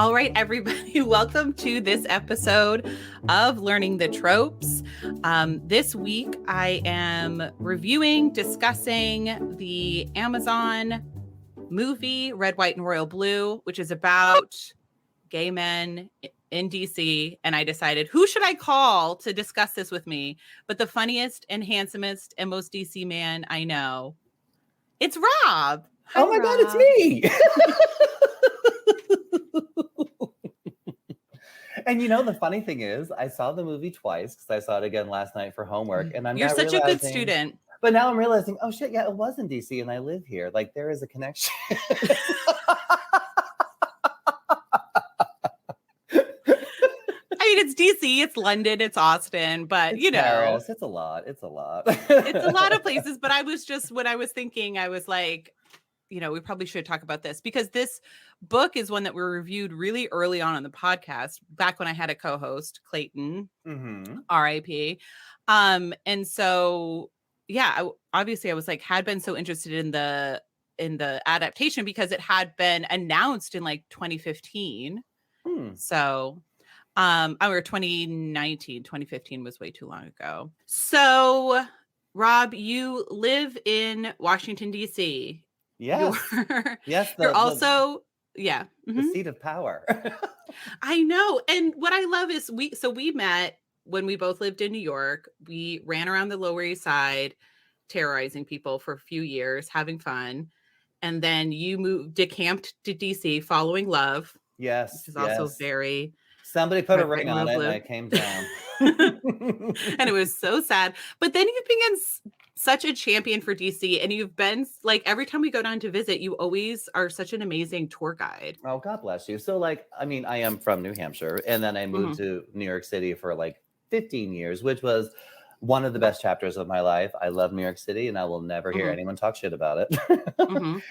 All right, everybody, welcome to this episode of Learning the Tropes. This week, I am reviewing, discussing the Amazon movie, Red, White, and Royal Blue, which is about gay men in DC. And I decided, who should I call to discuss this with me? But the funniest and handsomest and most DC man I know. It's Rob. Hi, oh my Rob. God, it's me. And you know, the funny thing is, I saw the movie twice because I saw it again last night for homework. And You're such a good student. But now I'm realizing, oh shit, yeah, it was in DC and I live here. Like there is a connection. I mean, it's DC, it's London, it's Austin, but It's you know, Paris. It's a lot. It's a lot. It's a lot of places. But I was just, when I was thinking, I was like, you know, we probably should talk about this because this book is one that we reviewed really early on the podcast, back when I had a co-host, Clayton, RIP. And so, yeah, obviously I was like, had been so interested in the adaptation because it had been announced in like 2015. So, or 2019, 2015 was way too long ago. So, Rob, you live in Washington, D.C. Yes. Yes. You're also, the seat of power. I know. And what I love is we met when we both lived in New York. We ran around the Lower East Side, terrorizing people for a few years, having fun. And then you decamped to DC following Love. Yes. Which is also very... Somebody put a ring on it and I came down. And it was so sad. But then you've been such a champion for DC, and you've been like, every time we go down to visit, you always are such an amazing tour guide. Oh, God bless you. So like, I mean, I am from New Hampshire, and then I moved to New York City for like 15 years, which was one of the best chapters of my life. I love New York City, and I will never hear anyone talk shit about it.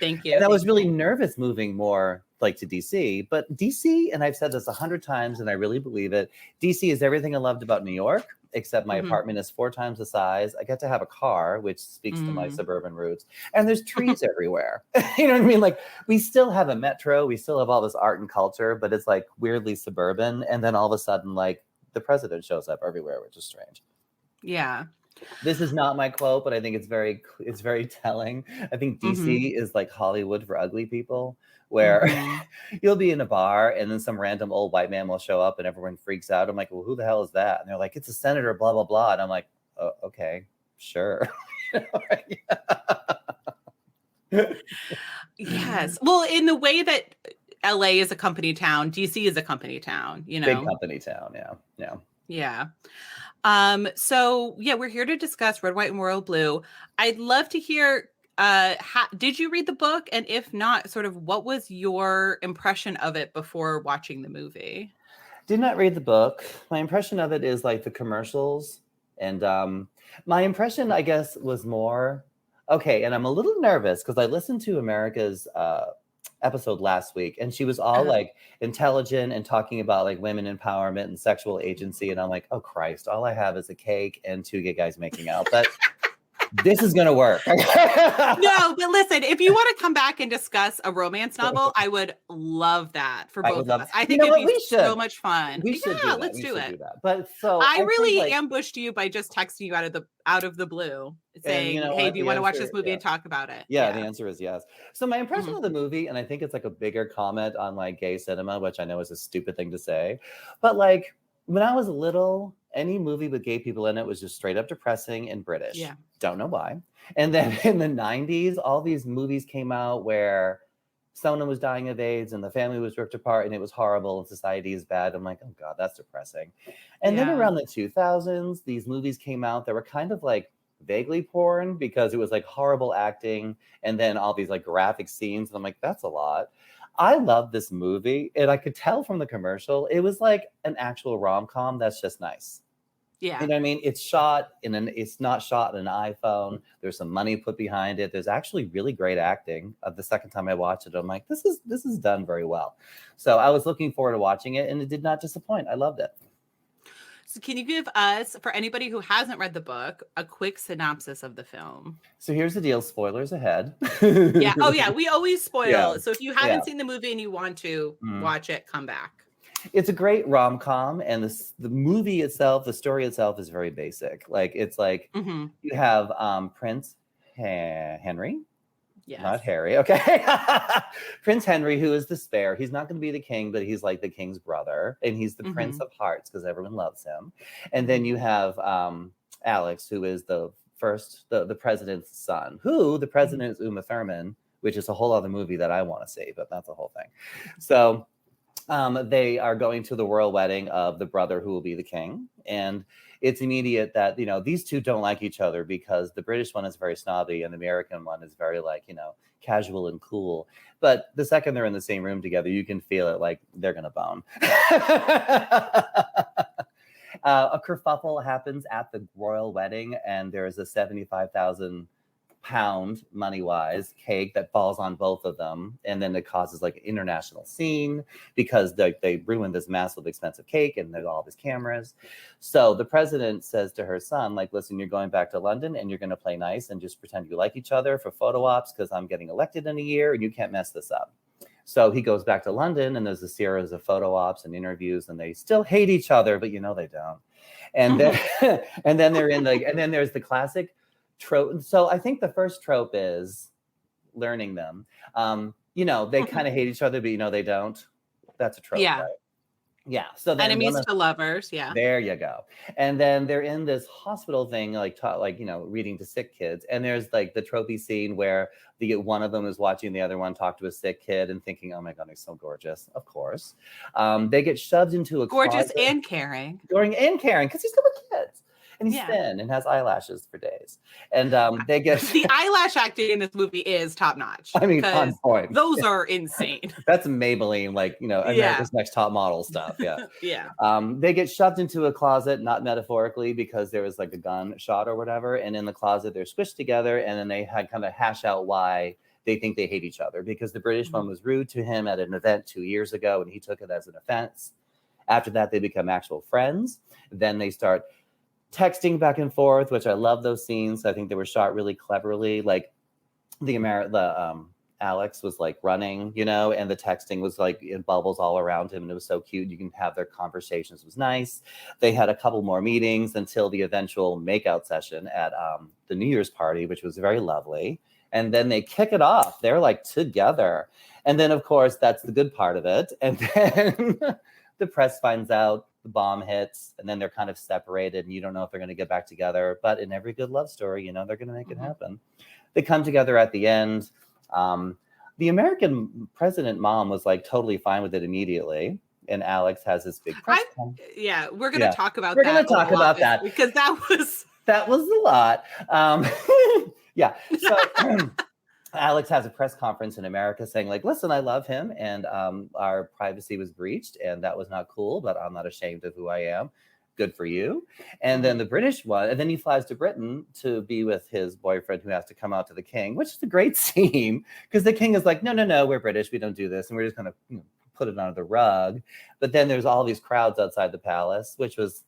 Thank you. And I was really nervous moving more like to DC, but DC, and I've said this 100 times, and I really believe it, DC is everything I loved about New York, except my apartment is 4 times the size. I get to have a car, which speaks to my suburban roots, and there's trees everywhere. You know what I mean? Like, we still have a metro, we still have all this art and culture, but it's like weirdly suburban. And then all of a sudden, like, the president shows up everywhere, which is strange. Yeah. This is not my quote, but I think it's very telling. I think DC is like Hollywood for ugly people, where you'll be in a bar and then some random old white man will show up and everyone freaks out. I'm like, well, who the hell is that? And they're like, it's a senator, blah, blah, blah. And I'm like, oh, okay, sure. Yes. Well, in the way that LA is a company town, DC is a company town, you know? Big company town, yeah. Yeah. So yeah, we're here to discuss Red, White, and Royal Blue. I'd love to hear, did you read the book? And if not, sort of what was your impression of it before watching the movie? Did not read the book. My impression of it is like the commercials. And my impression, I guess, was more, okay, and I'm a little nervous because I listened to America's episode last week, and she was all like intelligent and talking about like women empowerment and sexual agency, and I'm like, oh Christ, all I have is a cake and 2 gay guys making out. But this is gonna work. No, but listen, if you want to come back and discuss a romance novel, I would love that for both of us. I think it'd be so much fun. We should let's do it. But so I really ambushed you by just texting you out of the blue, saying, hey, do you want to watch this movie and talk about it? Yeah, the answer is yes. So my impression of the movie, and I think it's like a bigger comment on like gay cinema, which I know is a stupid thing to say, but like when I was little, any movie with gay people in it was just straight up depressing and British. Yeah. Don't know why. And then in the 90s, all these movies came out where someone was dying of AIDS and the family was ripped apart and it was horrible and society is bad. I'm like, oh God, that's depressing. And then around the 2000s, these movies came out that were kind of like vaguely porn because it was like horrible acting and then all these like graphic scenes. And I'm like, that's a lot. I love this movie, and I could tell from the commercial, it was like an actual rom-com that's just nice. Yeah. You know what I mean? It's not shot in an iPhone. There's some money put behind it. There's actually really great acting. The second time I watched it, I'm like, this is done very well. So I was looking forward to watching it, and it did not disappoint. I loved it. So can you give us, for anybody who hasn't read the book, a quick synopsis of the film? So here's the deal. Spoilers ahead. Yeah. Oh, yeah. We always Yeah. spoil. So if you Yeah. haven't seen the movie and you want to watch it, come back. It's a great rom-com, and the movie itself, the story itself, is very basic. Like it's like you have Prince Henry. Yes. Not Harry, okay. Prince Henry, who is the spare. He's not going to be the king, but he's like the king's brother, and he's the Prince of Hearts because everyone loves him. And then you have Alex, who is the president's son. Who the president is Uma Thurman, which is a whole other movie that I want to see, but that's a whole thing. So they are going to the royal wedding of the brother who will be the king, and it's immediate that, you know, these two don't like each other because the British one is very snobby and the American one is very, like, you know, casual and cool. But the second they're in the same room together, you can feel it, like they're gonna bone. A kerfuffle happens at the royal wedding, and there's a 75,000 pound money-wise cake that falls on both of them, and then it causes like an international scene because they ruined this massive expensive cake and there's all these cameras. So the president says to her son, like, listen, you're going back to London and you're going to play nice and just pretend you like each other for photo ops because I'm getting elected in a year and you can't mess this up. So he goes back to London, and there's a series of photo ops and interviews, and they still hate each other, but you know they don't. And then and then they're in the, and then there's the classic trope. So I think the first trope is learning them. You know, they kind of hate each other, but you know they don't. That's a trope. Yeah. Right? Yeah. So then enemies to lovers. Yeah. There you go. And then they're in this hospital thing, like you know, reading to sick kids. And there's like the tropey scene where one of them is watching the other one talk to a sick kid and thinking, oh my God, he's so gorgeous. Of course. They get shoved into a gorgeous closet. and caring. Because he's good with kids. And he's thin and has eyelashes for days. And they get the eyelash acting in this movie is top notch. I mean, on point. Those are insane. That's Maybelline, like, you know, America's Next Top Model stuff. Yeah. Yeah. They get shoved into a closet, not metaphorically, because there was like a gun shot or whatever. And in the closet, they're squished together, and then they had kind of hash out why they think they hate each other, because the British one was rude to him at an event 2 years ago, and he took it as an offense. After that, they become actual friends. Then they start texting back and forth, which I love those scenes. I think they were shot really cleverly. Like Alex was like running, you know, and the texting was like in bubbles all around him, and it was so cute. You can have their conversations. It was nice. They had a couple more meetings until the eventual makeout session at the New Year's party, which was very lovely. And then they kick it off. They're like together. And then, of course, that's the good part of it. And then the press finds out, the bomb hits, and then they're kind of separated, and you don't know if they're going to get back together. But in every good love story, you know, they're going to make it happen. They come together at the end. The American president mom was like totally fine with it immediately. And Alex has this big press we're going to talk about that. We're going to talk about that. Because that was a lot. Yeah. So Alex has a press conference in America saying, like, listen, I love him, and our privacy was breached, and that was not cool, but I'm not ashamed of who I am. Good for you. And then the British one, and then he flies to Britain to be with his boyfriend, who has to come out to the king, which is a great scene, because the king is like, no, we're British, we don't do this, and we're just going to put it under the rug. But then there's all these crowds outside the palace, which was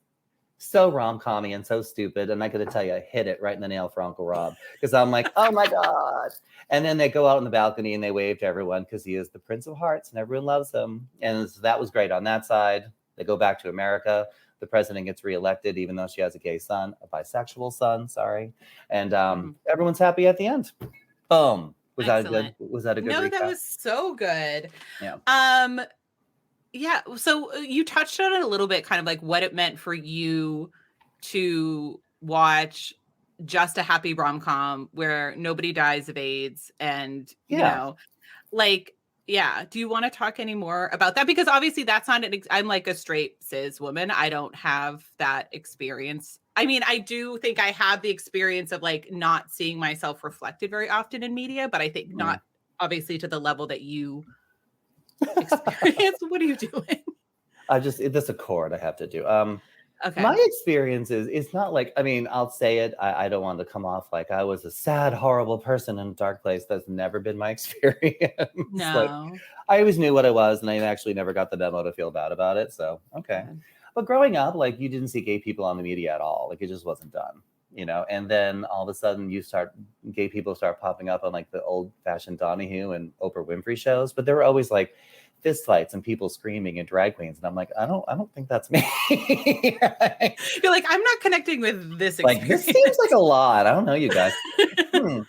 so rom-commy and so stupid. And I got to tell you, I hit it right in the nail for Uncle Rob, because I'm like, oh my God. And then they go out on the balcony and they wave to everyone because he is the Prince of Hearts and everyone loves him. And so that was great on that side. They go back to America. The president gets reelected, even though she has a gay son, a bisexual son, sorry. And everyone's happy at the end. Boom. Was that a good recap? No, that was so good. Yeah. Yeah. So you touched on it a little bit, kind of like what it meant for you to watch just a happy rom-com where nobody dies of AIDS, and you know, like, do you want to talk any more about that? Because obviously that's not I'm like a straight cis woman. I don't have that experience. I mean, I do think I have the experience of like not seeing myself reflected very often in media, but I think not obviously to the level that you experience. What are you doing? This accord I have to do. Okay. My experience is, it's not like, I mean, I'll say it. I don't want to come off like I was a sad, horrible person in a dark place. That's never been my experience. No. Like, I always knew what I was, and I actually never got the memo to feel bad about it. So, okay. But growing up, like you didn't see gay people on the media at all. Like it just wasn't done, you know. And then all of a sudden, gay people start popping up on like the old-fashioned Donahue and Oprah Winfrey shows. But there were always like fist fights and people screaming and drag queens, and I'm like, I don't think that's me. You're like, I'm not connecting with this Like experience. this seems like a lot. I don't know, you guys.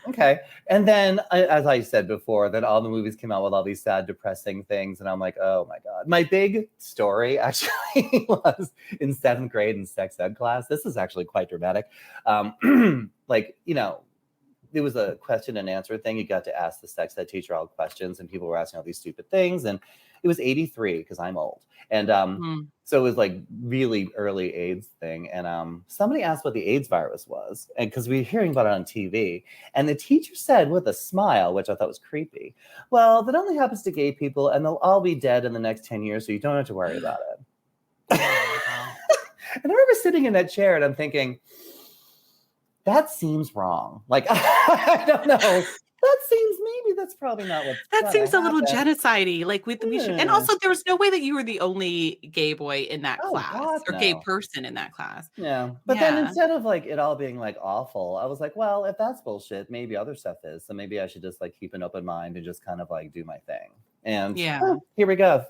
Okay. And then, as I said before, then all the movies came out with all these sad, depressing things, and I'm like, oh my god. My big story actually was in 7th grade in sex ed class. This is actually quite dramatic. Like, you know, it was a question and answer thing. You got to ask the sex ed teacher all questions, and people were asking all these stupid things. And it was 83 because I'm old. And so it was like really early AIDS thing. And somebody asked what the AIDS virus was. And because we were hearing about it on TV. And the teacher said with a smile, which I thought was creepy, well, that only happens to gay people and they'll all be dead in the next 10 years. So you don't have to worry about it. And I remember sitting in that chair and I'm thinking, that seems wrong. Like, I don't know. That's probably not what. That seems a little genocide-y. Like we should, and also there was no way that you were the only gay boy in that class God, or gay person in that class. Yeah. But then instead of like it all being like awful, I was like, well, if that's bullshit, maybe other stuff is. So maybe I should just like keep an open mind and just kind of like do my thing. And here we go.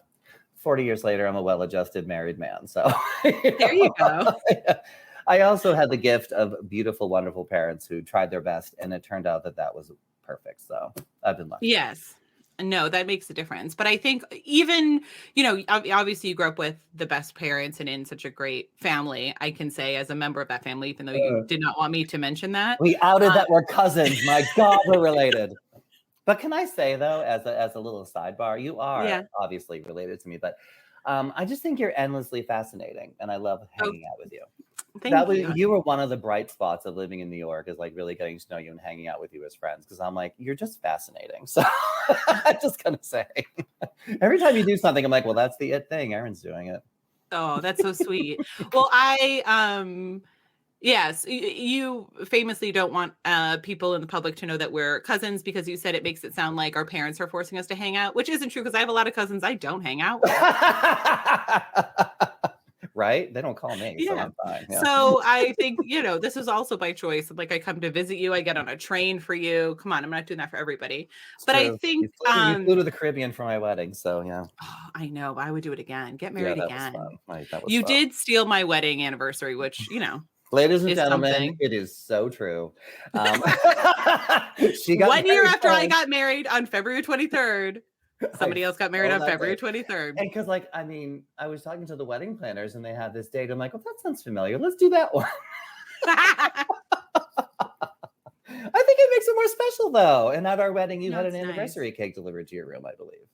40 years later, I'm a well-adjusted married man. So there you go. I also had the gift of beautiful, wonderful parents who tried their best, and it turned out that was perfect. So I've been lucky. Yes. No, that makes a difference. But I think even, you know, obviously you grew up with the best parents and in such a great family. I can say as a member of that family, even though you did not want me to mention that. We outed that we're cousins. My God, we're related. But can I say though, as a little sidebar, you are obviously related to me, but I just think you're endlessly fascinating, and I love hanging out with you. Thank you. You were one of the bright spots of living in New York, is like really getting to know you and hanging out with you as friends. Because I'm like, you're just fascinating. So I'm just gonna say, every time you do something, I'm like, well, that's the it thing. Erin's doing it. Oh, that's so sweet. Well, yes, you famously don't want people in the public to know that we're cousins because you said it makes it sound like our parents are forcing us to hang out, which isn't true because I have a lot of cousins I don't hang out with. Right? They don't call me, so I'm fine. Yeah. So I think, you know, this is also by choice. Like I come to visit you, I get on a train for you. Come on, I'm not doing that for everybody. But I think you flew to the Caribbean for my wedding, so yeah. Oh, I know. I would do it again. Get married again. That was you fun. Did steal my wedding anniversary, which, you know. Ladies and gentlemen, it is so true. She got 1 year after I got married on February 23rd. Somebody else got married on February 23rd. And because, like, I mean, I was talking to the wedding planners and they had this date. I'm like, well, that sounds familiar. Let's do that one. I think it makes it more special, though. And at our wedding, you had an anniversary cake delivered to your room, I believe.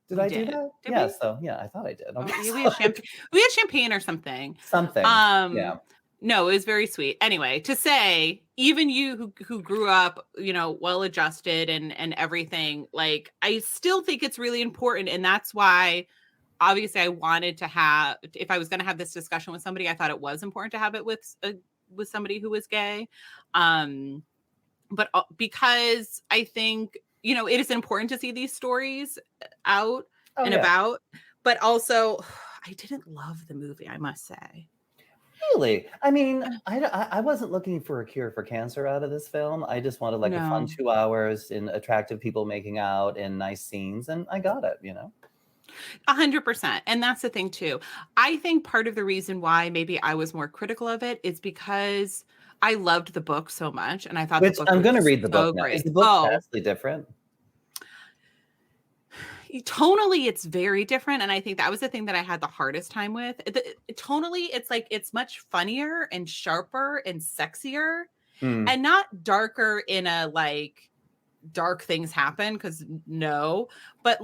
Did I do that? Yeah, so yeah, I thought I did. Okay. We had champagne or something. Yeah. No, it was very sweet. Anyway, to say, even you who grew up, you know, well-adjusted and everything, like, I still think it's really important. And that's why, obviously, I wanted to have, if I was going to have this discussion with somebody, I thought it was important to have it with somebody who was gay. But because I think, you know, it is important to see these stories out about, but also I didn't love the movie, I must say. Really? I mean, I wasn't looking for a cure for cancer out of this film. I just wanted like a fun 2 hours and attractive people making out and nice scenes, and I got it, you know? 100%. And that's the thing too. I think part of the reason why maybe I was more critical of it is because I loved the book so much, and I thought I'm going to read the book now. Is the book vastly different? Tonally, it's very different, and I think that was the thing that I had the hardest time with. Tonally, it's like it's much funnier and sharper and sexier, and not darker in a like dark things happen, because but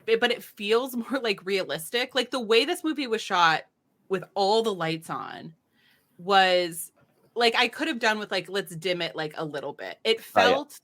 it feels more like realistic. Like the way this movie was shot with all the lights on was like I could have done with like let's dim it like a little bit. It felt.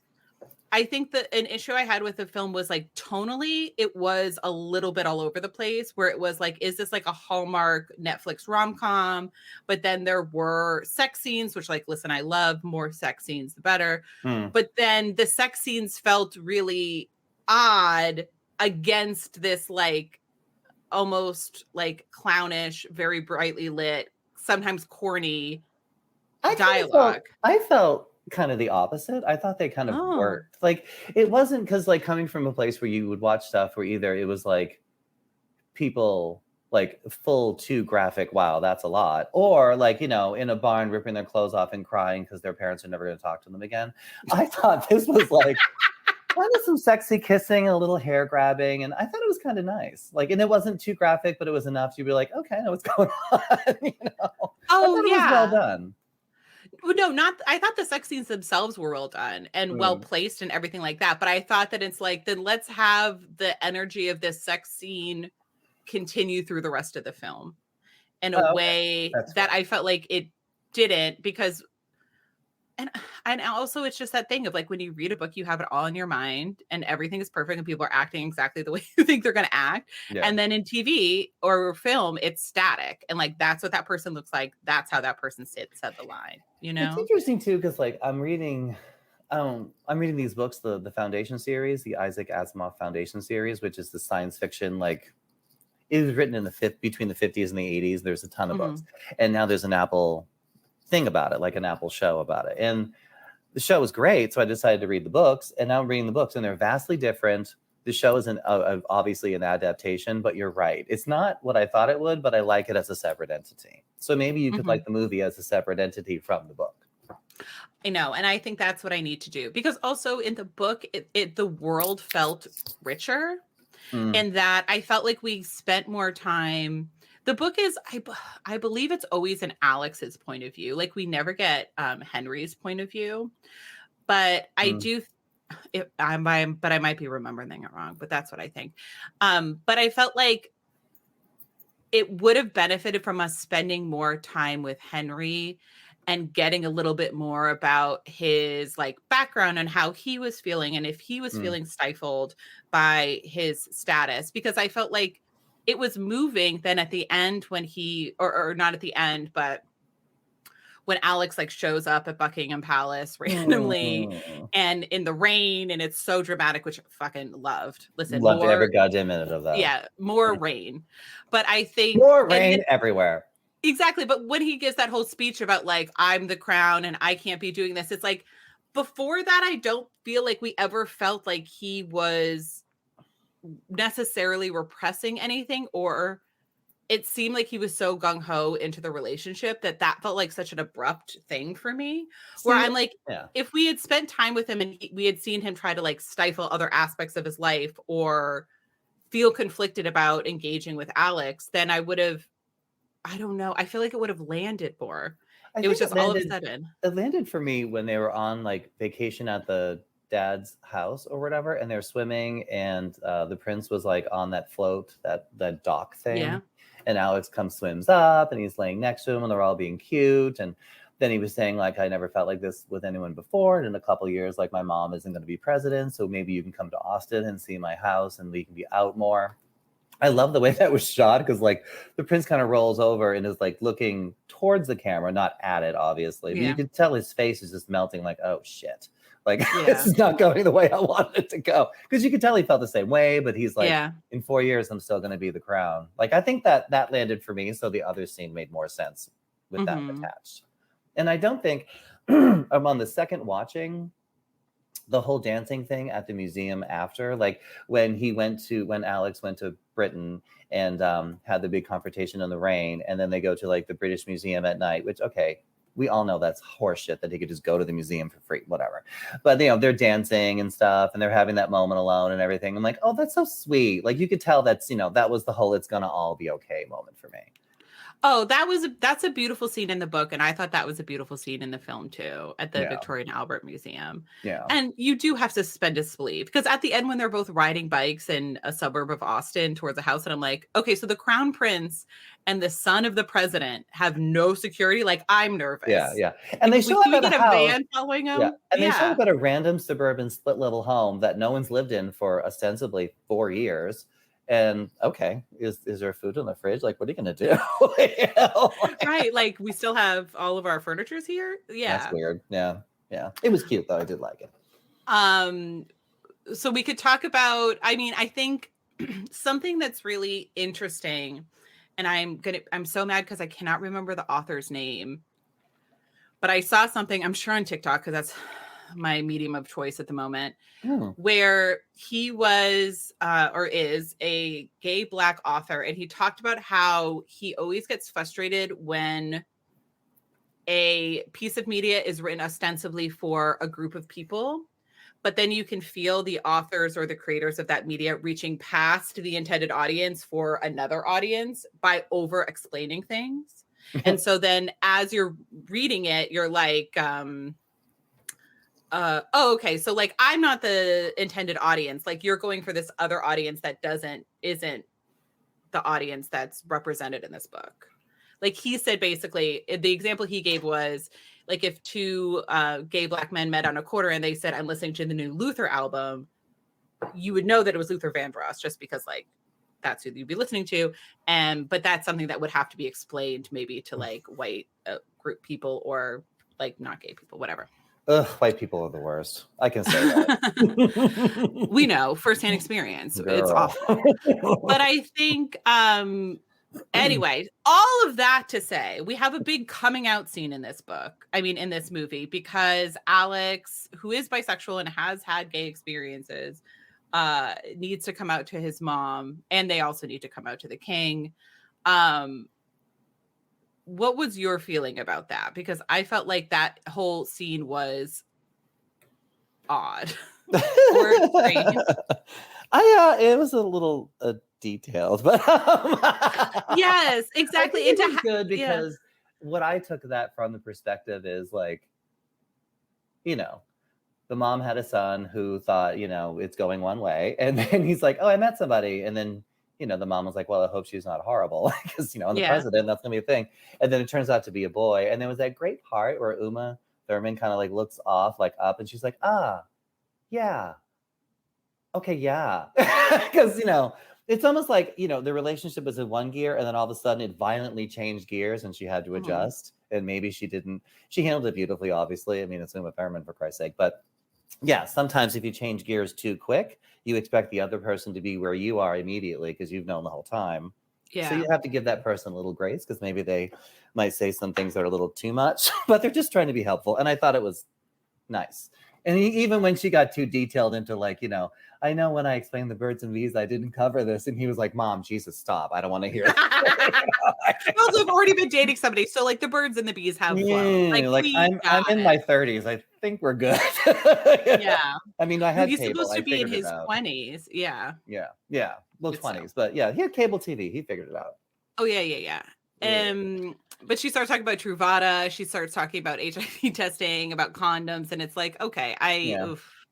I think that an issue I had with the film was like tonally, it was a little bit all over the place, where it was like, is this like a Hallmark Netflix rom-com? But then there were sex scenes, which like, listen, I love more sex scenes, the better. But then the sex scenes felt really odd against this like almost like clownish, very brightly lit, sometimes corny I kind of dialogue. felt kind of the opposite. I thought they kind of Oh. worked. Like it wasn't because like coming from a place where you would watch stuff where either it was like people like full too graphic, wow, that's a lot, or like in a barn ripping their clothes off and crying because their parents are never going to talk to them again. I thought this was like kind of some sexy kissing and a little hair grabbing, and I thought it was kind of nice. Like, and it wasn't too graphic, but it was enough to be like, okay, I know what's going on. I Oh thought it was well yeah. done. Well, no, not I thought the sex scenes themselves were well done and well Mm. placed and everything like that. But I thought that it's like, then let's have the energy of this sex scene continue through the rest of the film in a Oh, okay, way that's that fair. I felt like it didn't because and and also it's just that thing of like when you read a book, you have it all in your mind and everything is perfect and people are acting exactly the way you think they're gonna act. Yeah. And then in TV or film, it's static. And like that's what that person looks like. That's how that person sits at the line, you It's know? interesting too, because like I'm reading these books, the Foundation series, the Isaac Asimov Foundation series, which is the science fiction, like it was written in between the 50s and the 80s. There's a ton of books. Mhm. And now there's an Apple thing about it, like an Apple show about it. And the show was great, so I decided to read the books, and now I'm reading the books, and they're vastly different. The show is obviously an adaptation, but you're right. It's not what I thought it would, but I like it as a separate entity. So maybe you could Mhm. like the movie as a separate entity from the book. I know, and I think that's what I need to do because also in the book, the world felt richer Mm, in that I felt like we spent more time. The book is, I believe it's always in Alex's point of view. Like we never get Henry's point of view, but I mm, do. But I might be remembering it wrong. But that's what I think. But I felt like it would have benefited from us spending more time with Henry and getting a little bit more about his like background and how he was feeling and if he was mm, feeling stifled by his status because I felt like it was moving then at the end when he or not at the end but when Alex like shows up at Buckingham Palace randomly mm. and in the rain and it's so dramatic which I fucking loved. Listen, Loved every more goddamn minute of that. yeah, more rain. But I think More and then rain everywhere. exactly, but when he gives that whole speech about like I'm the crown and I can't be doing this, it's like before that I don't feel like we ever felt like he was necessarily repressing anything or it seemed like he was so gung ho into the relationship that that felt like such an abrupt thing for me where See, I'm like yeah. if we had spent time with him and we had seen him try to like stifle other aspects of his life or feel conflicted about engaging with Alex, then I would have I don't know. I feel like it would have landed more. I It was think just all of a sudden. it landed for me when they were on like vacation at the dad's house or whatever, and they're swimming, and the prince was like on that float, that dock Yeah. thing, and Alex comes swims up, and he's laying next to him, and they're all being cute, and then he was saying like I never felt like this with anyone before, and in a couple of years like my mom isn't going to be president, so maybe you can come to Austin and see my house, and we can be out more. I love the way that was shot because like the prince kind of rolls over and is like looking towards the camera, not at it, obviously, but you Yeah. could tell his face is just melting, like, oh shit. Like this Yeah. is not going the way I wanted it to go. Because you could tell he felt the same way, but he's like, Yeah. in 4 years, I'm still gonna be the crown. Like I think that landed for me. So the other scene made more sense with that Mhm. attached. And I don't think I'm on the second watching the whole dancing thing at the museum after, like when Alex went to Britain and had the big confrontation in the rain, and then they go to like the British Museum at night, which okay, we all know that's horseshit that he could just go to the museum for free, whatever. But they're dancing and stuff, and they're having that moment alone and everything. I'm like, oh, that's so sweet. Like you could tell that was the whole "it's gonna all be okay" moment for me. Oh, that's a beautiful scene in the book, and I thought that was a beautiful scene in the film too, at the Yeah, Victoria and Albert Museum. yeah, And you do have to suspend disbelief because at the end, when they're both riding bikes in a suburb of Austin towards a house, and I'm like, okay, so the crown prince and the son of the president have no security. Like, I'm yeah, nervous. yeah. And they show Can up we at a get a house. van following Yeah, them? and they show Yeah. up at a random suburban split level home that no one's lived in for ostensibly 4 years. And okay, is there food in the fridge? Like, what are you gonna do? Right. Like we still have all of our furnitures here. That's Yeah. weird. Yeah, yeah. It was cute though. I did like it. Um, so we could talk about, I mean, I think something that's really interesting, and I'm so mad because I cannot remember the author's name, but I saw something, I'm sure on TikTok, because that's my medium of choice at the moment, where he was or is a gay Black author, and he talked about how he always gets frustrated when a piece of media is written ostensibly for a group of people, but then you can feel the authors or the creators of that media reaching past the intended audience for another audience by over explaining things. And so then as you're reading it, you're like, oh, okay, so like I'm not the intended audience. Like you're going for this other audience that isn't the audience that's represented in this book. Like he said, basically, the example he gave was like if two gay Black men met on a corner and they said, I'm listening to the new Luther album, you would know that it was Luther Vandross just because like that's who you'd be listening to. But that's something that would have to be explained maybe to like white group people or like not gay people, whatever. Ugh, white people are the worst. I can say that. We know firsthand experience. Girl. It's awful. But I think anyway, all of that to say, we have a big coming out scene in this book. I mean, in this movie, because Alex, who is bisexual and has had gay experiences, needs to come out to his mom, and they also need to come out to the king. What was your feeling about that? Because I felt like that whole scene was odd or strange. It was a little detailed, but yes, exactly. It was good because what I took that from the perspective is like, you know, the mom had a son who thought, you know, it's going one way, and then he's like, oh, I met somebody, and then you know the mom was like, well, I hope she's not horrible because you know, I'm the president, that's gonna be a thing, and then it turns out to be a boy, and there was that great part where Uma Thurman kind of like looks off, like up, and she's like, yeah. Okay, yeah. Because, you know, it's almost like, you know, the relationship was in one gear and then all of a sudden it violently changed gears and she had to adjust. And maybe she handled it beautifully, obviously. I mean, it's Uma Thurman, for Christ's sake. But yeah, sometimes if you change gears too quick, you expect the other person to be where you are immediately because you've known the whole time. Yeah. So you have to give that person a little grace because maybe they might say some things that are a little too much, but they're just trying to be helpful. And I thought it was nice. And even when she got too detailed into like, you know, I know when I explained the birds and bees, I didn't cover this. And he was like, Mom, Jesus, stop. I don't want to hear that. Also, I've already been dating somebody. So like the birds and the bees have flown. Like I'm in my 30s. I think we're good. Yeah. I mean, I had he's cable. Supposed to be in his 20s. Yeah. Yeah. Well, 20s. But yeah, he had cable TV. He figured it out. Oh, yeah. But she starts talking about Truvada. She starts talking about HIV testing, about condoms, and it's like, okay,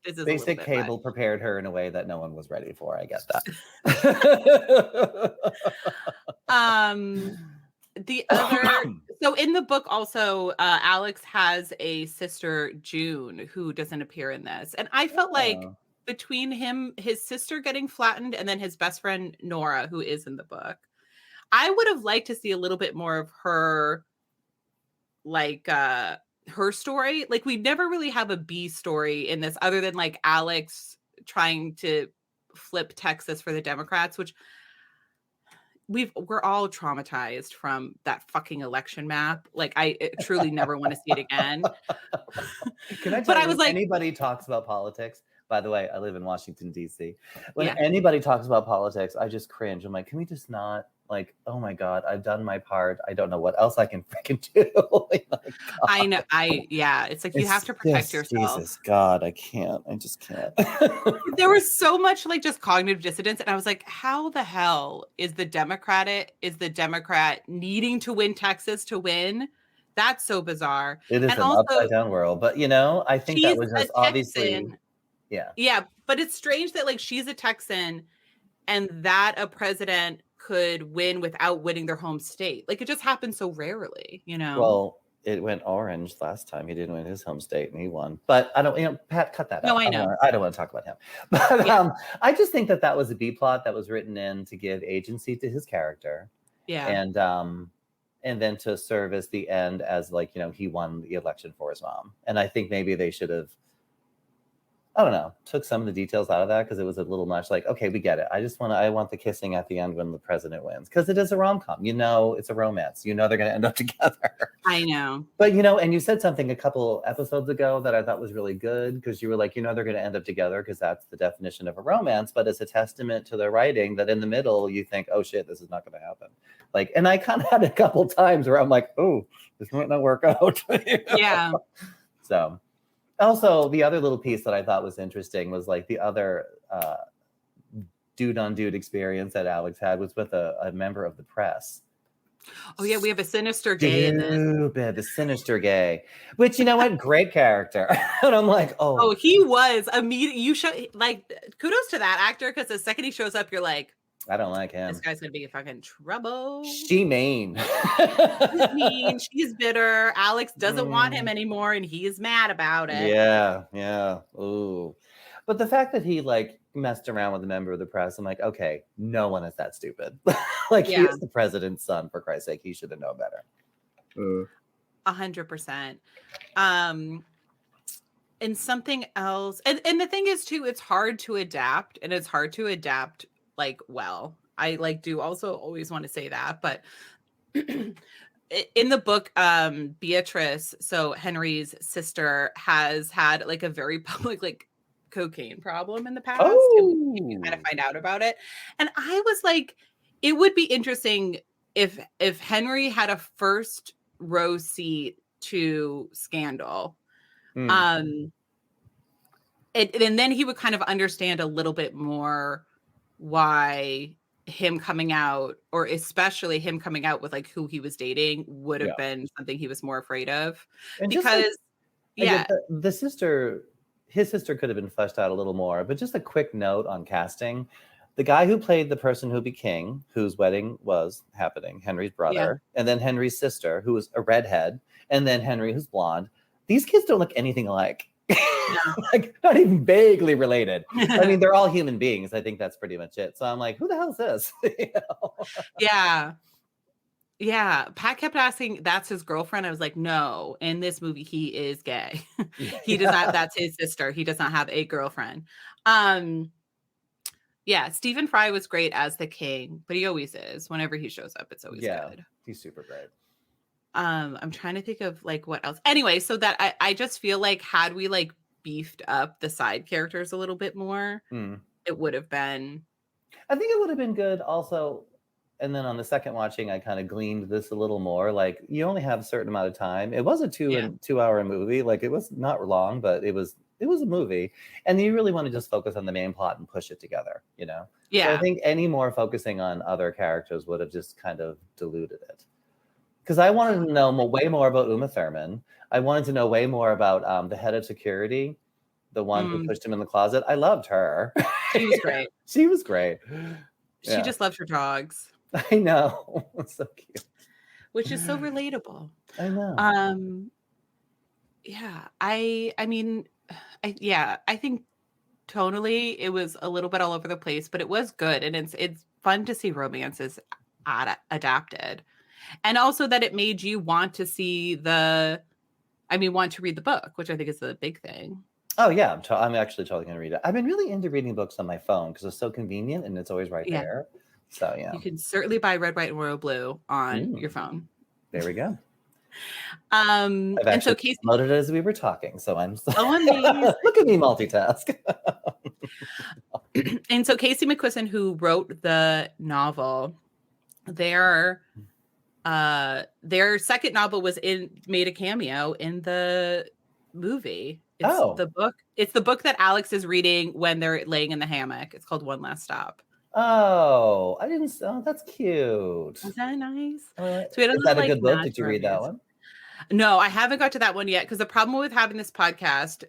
this is basic cable prepared her in a way that no one was ready for. I get that. The other, so in the book also, Alex has a sister, June, who doesn't appear in this, and I felt like between his sister getting flattened, and then his best friend Nora, who is in the book, I would have liked to see a little bit more of her, like her story. Like we never really have a B story in this other than like Alex trying to flip Texas for the Democrats, which we're all traumatized from that fucking election map. Like I truly never want to see it again. Can I tell you, anybody talks about politics, by the way, I live in Washington, D.C. When anybody talks about politics, I just cringe. I'm like, can we just not? Like, oh my God, I've done my part. I don't know what else I can freaking do. I know. It's like you have to protect yourself. Jesus, God, I can't. I just can't. There was so much like just cognitive dissonance. And I was like, how the hell is the Democrat needing to win Texas to win? That's so bizarre. It is upside down world. But, you know, I think that was just obviously. Yeah. But it's strange that like she's a Texan and that a president could win without winning their home state. Like it just happens so rarely, you know? Well, it went orange last time. He didn't win his home state and he won. But I don't, you know, Pat, cut that out. No, I know. I don't want to talk about him. But I just think that was a B plot that was written in to give agency to his character. Yeah. And then to serve as the end as like, you know, he won the election for his mom. And I think maybe they should have, I don't know, took some of the details out of that because it was a little much. Like, okay, we get it. I want the kissing at the end when the president wins because it is a rom-com. You know, it's a romance. You know, they're going to end up together. I know. But, you know, and you said something a couple episodes ago that I thought was really good because you were like, you know, they're going to end up together because that's the definition of a romance. But it's a testament to their writing that in the middle, you think, oh, shit, this is not going to happen. Like, and I kind of had a couple times where I'm like, oh, this might not work out. Yeah. So. Also, the other little piece that I thought was interesting was like the other dude on dude experience that Alex had was with a member of the press. Oh yeah, we have a sinister gay in this. Stupid, the sinister gay. Which, you know what, great character. And I'm like, oh, he was immediate. You show like kudos to that actor because the second he shows up, you're like, I don't like him. This guy's gonna be in fucking trouble. She mean. She's mean. She's bitter. Alex doesn't want him anymore, and he's mad about it. Yeah. Ooh. But the fact that he like messed around with a member of the press, I'm like, okay, no one is that stupid. Like, he is the president's son, for Christ's sake. He should have known better. 100%. And something else, and the thing is too, it's hard to adapt, and it's hard to adapt like well. I like do also always want to say that, but in the book, Beatrice, so Henry's sister, has had like a very public like cocaine problem in the past. And you kind of find out about it. And I was like, it would be interesting if Henry had a first row seat to Scandal. And then he would kind of understand a little bit more why him coming out, or especially him coming out with like who he was dating, would have been something he was more afraid of. And because the sister, his sister could have been fleshed out a little more. But just a quick note on casting: the guy who played the person who became king, whose wedding was happening, Henry's brother, and then Henry's sister, who was a redhead, and then Henry, who's blonde. These kids don't look anything alike. Like, not even vaguely related. I mean, they're all human beings. I think that's pretty much it. So I'm like, who the hell is this? You know? Yeah. Pat kept asking, that's his girlfriend. I was like, no, in this movie, he is gay. He does not, that's his sister. He does not have a girlfriend. Yeah, Stephen Fry was great as the king, but he always is. Whenever he shows up, it's always good. He's super great. I'm trying to think of like what else. Anyway, so that I just feel like had we like beefed up the side characters a little bit more, it would have been. I think it would have been good also. And then on the second watching, I kind of gleaned this a little more. Like, you only have a certain amount of time. It was a 2 hour movie. Like, it was not long, but it was a movie. And you really want to just focus on the main plot and push it together, you know? Yeah. So I think any more focusing on other characters would have just kind of diluted it. Because I wanted to know way more about Uma Thurman. I wanted to know way more about the head of security, the one who pushed him in the closet. I loved her. She was great. She was great. She just loved her dogs. I know. It's so cute. Which is so relatable. I know. Yeah. I think tonally it was a little bit all over the place, but it was good. And it's fun to see romances adapted. And also that it made you want to want to read the book, which I think is the big thing. Oh, yeah. I'm actually totally going to read it. I've been really into reading books on my phone because it's so convenient and it's always right there. So, yeah. You can certainly buy Red, White, and Royal Blue on your phone. There we go. And so Casey loaded it as we were talking. So I'm amazing. Look at me multitask. And so Casey McQuiston, who wrote the novel, their second novel made a cameo in the movie. It's the book that Alex is reading when they're laying in the hammock. It's called One Last Stop. Oh, I didn't. Oh, that's cute. Is that nice? So is that a good book? Did you read that one? No, I haven't got to that one yet because the problem with having this podcast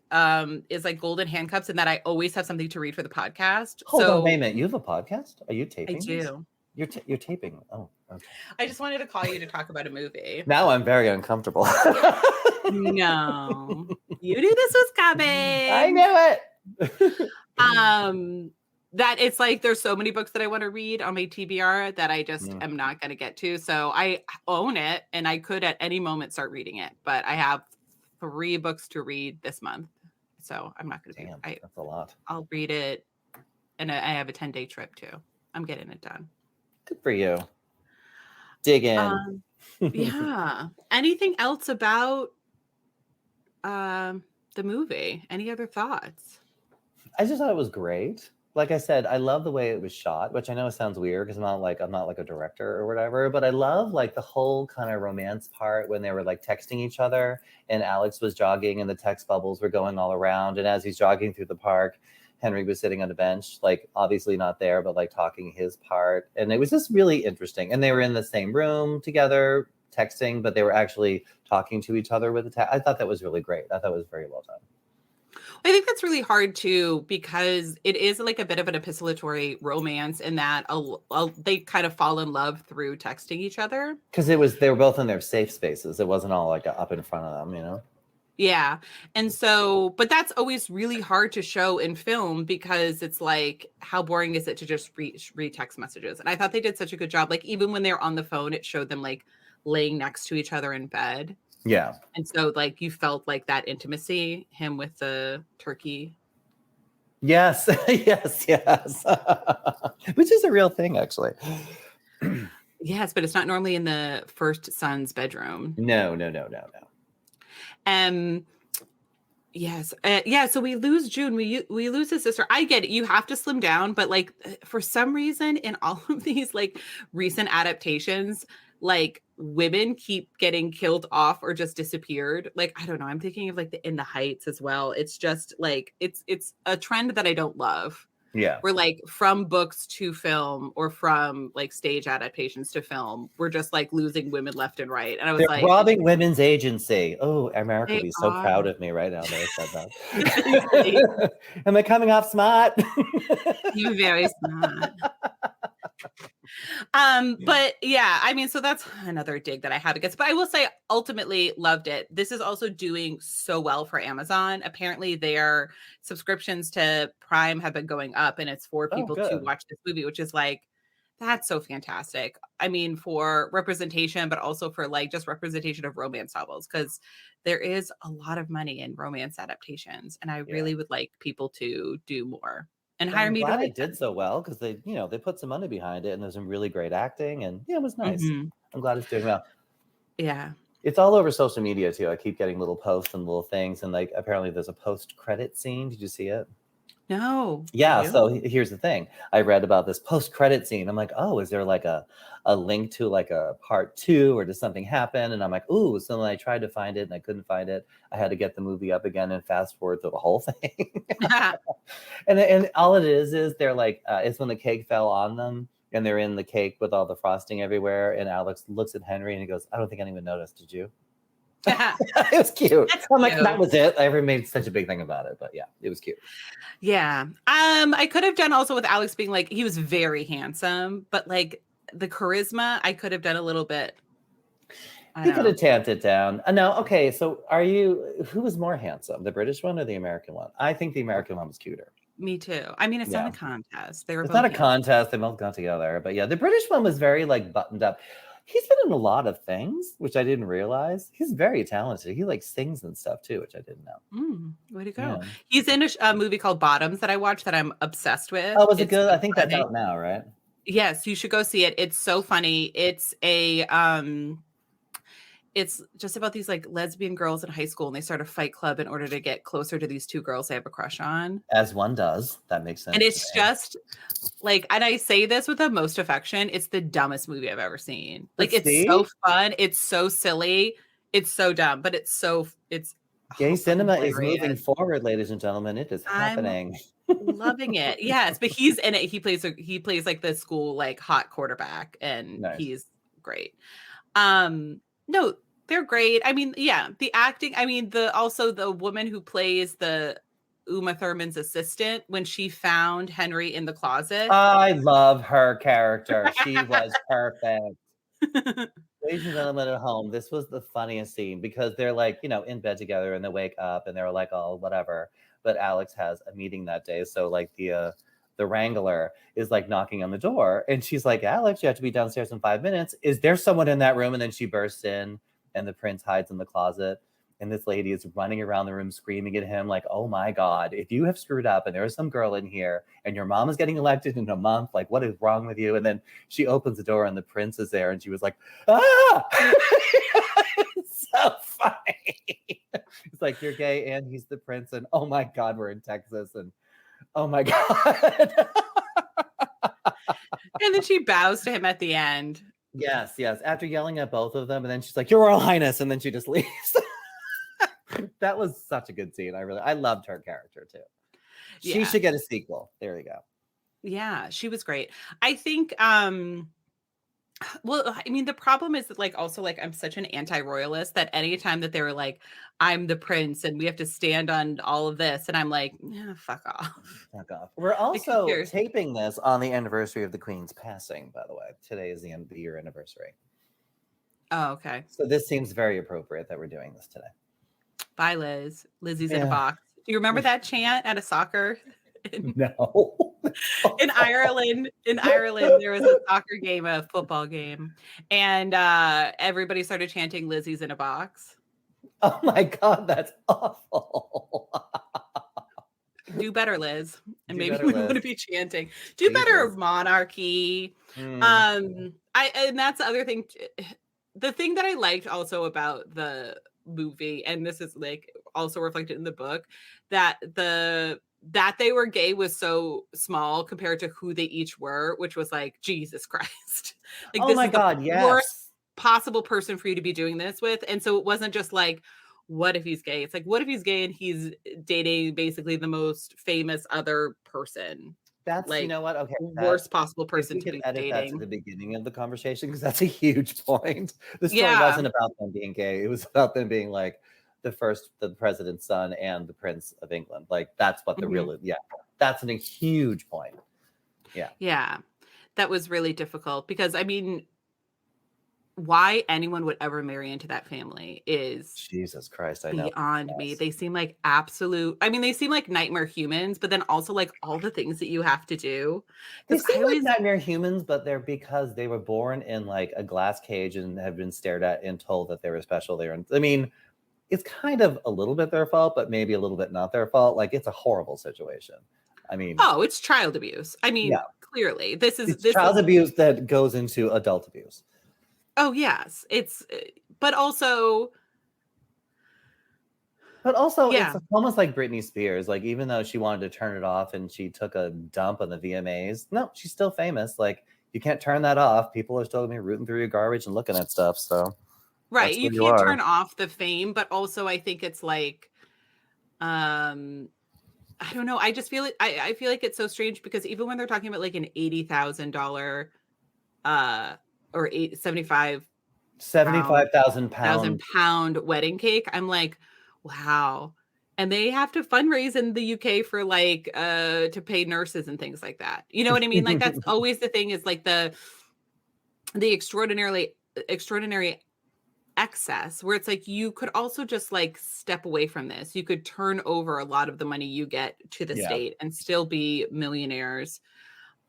is like golden handcuffs and that I always have something to read for the podcast. Hold on, wait a minute. You have a podcast? Are you taping? I do. You're taping. Oh, okay. I just wanted to call you to talk about a movie. Now I'm very uncomfortable. No, you knew this was coming. I knew it. That it's like there's so many books that I want to read on my TBR that I just am not going to get to. So I own it and I could at any moment start reading it, but I have 3 books to read this month. So I'm not going to be. Damn, that's a lot. I'll read it, and I have a 10-day trip too. I'm getting it done. Good for you. Dig in. Yeah. Anything else about the movie? Any other thoughts? I just thought it was great. Like I said, I love the way it was shot, which I know sounds weird because I'm not like a director or whatever, but I love like the whole kind of romance part when they were like texting each other and Alex was jogging and the text bubbles were going all around. And as he's jogging through the park, Henry was sitting on a bench, like obviously not there, but like talking his part. And it was just really interesting. And they were in the same room together texting, but they were actually talking to each other with the text. I thought that was really great. I thought it was very well done. I think that's really hard too, because it is like a bit of an epistolatory romance in that they kind of fall in love through texting each other. Because they were both in their safe spaces. It wasn't all like up in front of them, you know? Yeah. And so, but that's always really hard to show in film because it's like, how boring is it to just read text messages? And I thought they did such a good job. Like, even when they're on the phone, it showed them like laying next to each other in bed. Yeah. And so, like, you felt like that intimacy, him with the turkey. Yes. yes. Which is a real thing, actually. Yes, but it's not normally in the first son's bedroom. No. Yes. Yeah. So we lose June. We lose his sister. I get it. You have to slim down, but like for some reason in all of these like recent adaptations, like women keep getting killed off or just disappeared. Like, I don't know. I'm thinking of like In the Heights as well. It's just like, it's a trend that I don't love. Yeah. We're like from books to film or from like stage adaptations to film. We're just like losing women left and right. And I was They're like, robbing women's agency. Oh, America would be so are. proud of me right now that I said that. Am I coming off smart? You're very smart. But yeah, I mean, so that's another dig that I have against, but I will say ultimately loved it. This is also doing so well for Amazon. Apparently their subscriptions to Prime have been going up and it's for people to watch this movie, which is like, that's so fantastic. I mean, for representation, but also for like just representation of romance novels, because there is a lot of money in romance adaptations. And I really would like people to do more. And hire me to glad it did so well because they put some money behind it and there's some really great acting and it was nice. Mm-hmm. I'm glad it's doing well. Yeah. It's all over social media too. I keep getting little posts and little things and like apparently there's a post-credit scene. Did you see it? No. Yeah. So here's the thing. I read about this post-credit scene. I'm like, oh, is there like a link to like a part 2 or does something happen? And I'm like, ooh. So then I tried to find it and I couldn't find it. I had to get the movie up again and fast forward through the whole thing. and all it is they're like, it's when the cake fell on them and they're in the cake with all the frosting everywhere. And Alex looks at Henry and he goes, I don't think anyone noticed. Did you? It was cute. I'm like, that was it. I never made such a big thing about it, but yeah, it was cute. Yeah. I could have done also with Alex being like, he was very handsome, but like the charisma, I could have done a little bit. He could have tamped it down. No, okay. So who was more handsome, the British one or the American one? I think the American one was cuter. Me too. I mean, it's not a contest. It's not a contest. They both got together, but yeah, the British one was very like buttoned up. He's been in a lot of things, which I didn't realize. He's very talented. He like sings and stuff too, which I didn't know. Way to go. Yeah. He's in a movie called Bottoms that I watched that I'm obsessed with. Oh, was it good? I think that's out now, right? Yes, you should go see it. It's so funny. It's it's just about these like lesbian girls in high school and they start a fight club in order to get closer to these two girls they have a crush on. As one does. That makes sense. And it's just like, and I say this with the most affection, it's the dumbest movie I've ever seen. Like, it's so fun. It's so silly. It's so dumb, but it's gay cinema hilarious. Is moving forward, ladies and gentlemen. It is happening. Loving it. Yes. But he's in it. He plays like the school, like hot quarterback and he's great. No, they're great. I mean, yeah, the acting, I mean, also the woman who plays the Uma Thurman's assistant when she found Henry in the closet. I love her character. She was perfect. Ladies and gentlemen at home, this was the funniest scene because they're like, in bed together and they wake up and they're like, oh, whatever. But Alex has a meeting that day. So like the wrangler is like knocking on the door and she's like, Alex, you have to be downstairs in 5 minutes. Is there someone in that room? And then she bursts in and the prince hides in the closet And this lady is running around the room screaming at him like, oh my God, if you have screwed up and there's some girl in here and your mom is getting elected in a month, like what is wrong with you? And then she opens the door and the prince is there and she was like, ah! It's so funny. It's like, you're gay and he's the prince and oh my God, we're in Texas and oh my God. And then she bows to him at the end. Yes. After yelling at both of them and then she's like, your Royal Highness, and then she just leaves. That was such a good scene. I loved her character too. She should get a sequel. There you go. Yeah, she was great. I think well, I mean, the problem is that like also like I'm such an anti-royalist that anytime that they were like, I'm the prince and we have to stand on all of this, and I'm like, yeah, fuck off. Fuck off. We're also taping this on the anniversary of the Queen's passing, by the way. Today is the end of the year anniversary. Oh, okay. So this seems very appropriate that we're doing this today. Bye, Liz. Lizzie's in a box. Do you remember that chant at a soccer? No. In Ireland, there was a soccer game, a football game, and everybody started chanting "Lizzie's in a box." Oh my God, that's awful. Do better, Liz, and maybe we want to be chanting. Do better, monarchy. And that's the other thing. The thing that I liked also about the movie, and this is like also reflected in the book, that they were gay was so small compared to who they each were, which was like, Jesus Christ. Like, oh this my is God, the worst possible person for you to be doing this with. And so it wasn't just like, what if he's gay? It's like, what if he's gay and he's dating basically the most famous other person? That's, like, you know what? Okay. Worst possible person to be edit dating. that to the beginning of the conversation because that's a huge point. The story wasn't about them being gay. It was about them being like the president's son and the Prince of England. Like that's what the real, that's a huge point. Yeah. Yeah. That was really difficult because I mean, why anyone would ever marry into that family is Jesus Christ, I know. Beyond me. They seem like they seem like nightmare humans, but then also like all the things that you have to do. They seem like nightmare humans, but they're because they were born in like a glass cage and have been stared at and told that they were special. I mean, it's kind of a little bit their fault, but maybe a little bit not their fault. Like it's a horrible situation. I mean, it's child abuse. I mean, clearly this is child abuse that goes into adult abuse. Oh yes, but also it's almost like Britney Spears. Like even though she wanted to turn it off and she took a dump on the VMAs, no, she's still famous. Like you can't turn that off. People are still gonna be rooting through your garbage and looking at stuff. So right, you can't turn off the fame, but also I think it's like, I don't know. I just feel it. I feel like it's so strange because even when they're talking about like an $80,000, or 75,000 pound wedding cake, I'm like, wow. And they have to fundraise in the UK for like to pay nurses and things like that. You know what I mean? Like that's always the thing is like the extraordinary excess where it's like you could also just like step away from this. You could turn over a lot of the money you get to the state and still be millionaires.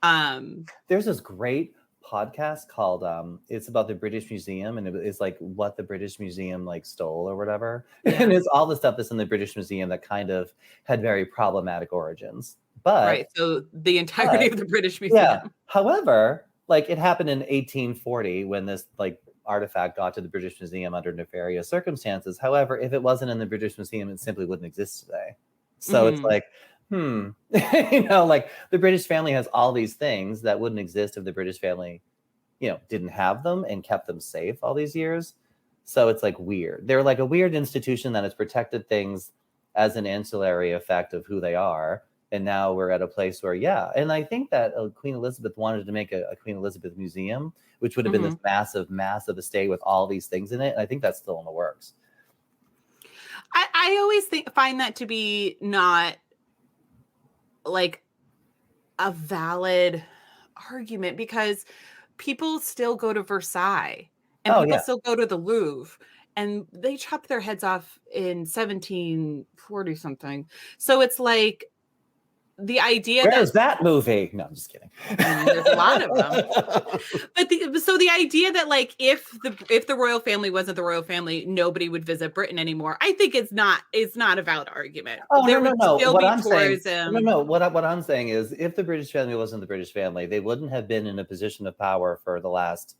There's this great podcast called it's about the British Museum, and it's like what the British Museum like stole or whatever. And it's all the stuff that's in the British Museum that kind of had very problematic origins. But so the entirety of the British Museum. However, like it happened in 1840 when this like artifact got to the British Museum under nefarious circumstances. However, if it wasn't in the British Museum, it simply wouldn't exist today. So it's like, you know, like the British family has all these things that wouldn't exist if the British family, you know, didn't have them and kept them safe all these years. So it's like weird. They're like a weird institution that has protected things as an ancillary effect of who they are. And now we're at a place where, and I think that Queen Elizabeth wanted to make a Queen Elizabeth museum, which would have been this massive, massive estate with all these things in it. And I think that's still in the works. I always find that to be not like a valid argument because people still go to Versailles and people still go to the Louvre and they chopped their heads off in 1740 something. So it's like the idea Where's that movie? No, I'm just kidding. I mean, there's a lot of them. But the idea that like if the royal family wasn't the royal family, nobody would visit Britain anymore. I think it's not a valid argument. Oh, there no. would still What be I'm saying, tourism. what I'm saying is, if the British family wasn't the British family, they wouldn't have been in a position of power for the last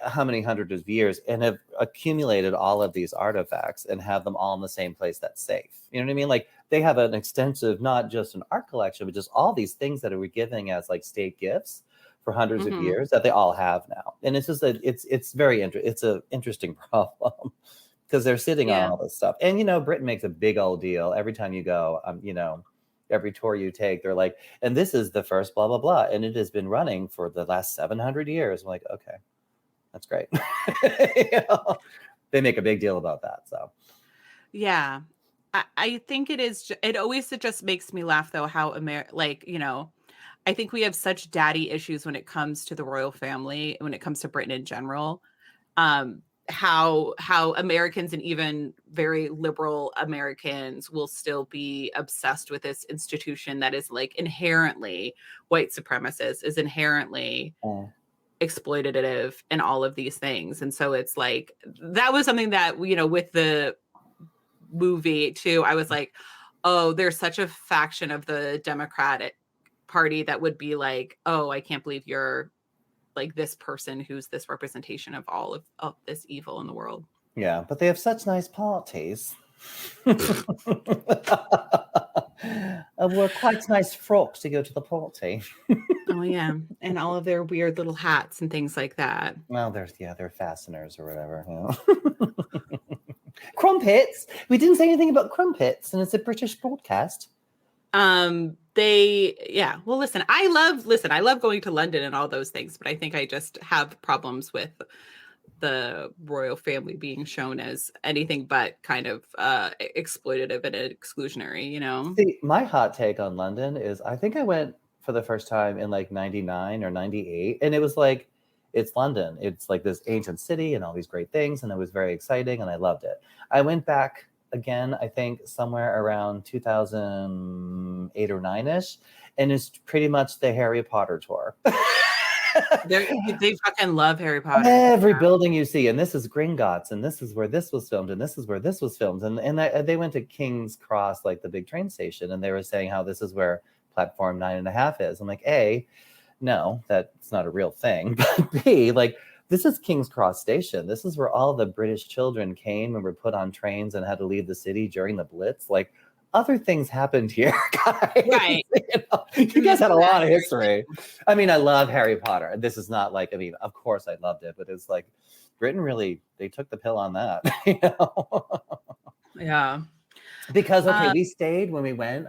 how many hundreds of years and have accumulated all of these artifacts and have them all in the same place that's safe. You know what I mean? Like they have an extensive, not just an art collection, but just all these things that are giving as like state gifts for hundreds of years that they all have now. And it's just it's an interesting problem because they're sitting on all this stuff. And, you know, Britain makes a big old deal every time you go, you know, every tour you take, they're like, and this is the first blah, blah, blah. And it has been running for the last 700 years. I'm like, okay. That's great. You know, they make a big deal about that. So, yeah, I think it is. It always just makes me laugh though how like, you know, I think we have such daddy issues when it comes to the royal family, when it comes to Britain in general. How Americans and even very liberal Americans will still be obsessed with this institution that is like inherently white supremacist, is inherently exploitative and all of these things. And so it's like that was something that, you know, with the movie too, I was like, oh, there's such a faction of the Democratic Party that would be like, oh, I can't believe you're like this person who's this representation of all of this evil in the world. Yeah, but they have such nice parties. Wore quite nice frocks to go to the party. Oh yeah, and all of their weird little hats and things like that. Well, they're fasteners or whatever. You know? Crumpets. We didn't say anything about crumpets, and it's a British broadcast. Well, listen, I love going to London and all those things, but I think I just have problems with the royal family being shown as anything but kind of exploitative and exclusionary, you know? See, my hot take on London is I think I went for the first time in like 99 or 98, and it was like, it's London. It's like this ancient city and all these great things, and it was very exciting, and I loved it. I went back again, I think somewhere around 2008 or 9ish, and it's pretty much the Harry Potter tour. They fucking love Harry Potter. Every building you see, and this is Gringotts, and this is where this was filmed, and this is where this was filmed, and they went to King's Cross, like the big train station, and they were saying how this is where platform 9.5 is. I'm like, A, no, that's not a real thing, but B, like, this is King's Cross Station. This is where all the British children came and were put on trains and had to leave the city during the Blitz. Like, other things happened here, guys. Right. You guys had a lot of history. I mean, I love Harry Potter. This is not like, I mean, of course I loved it, but it's like Britain really, they took the pill on that. You know? Yeah. Because, okay, we stayed when we went.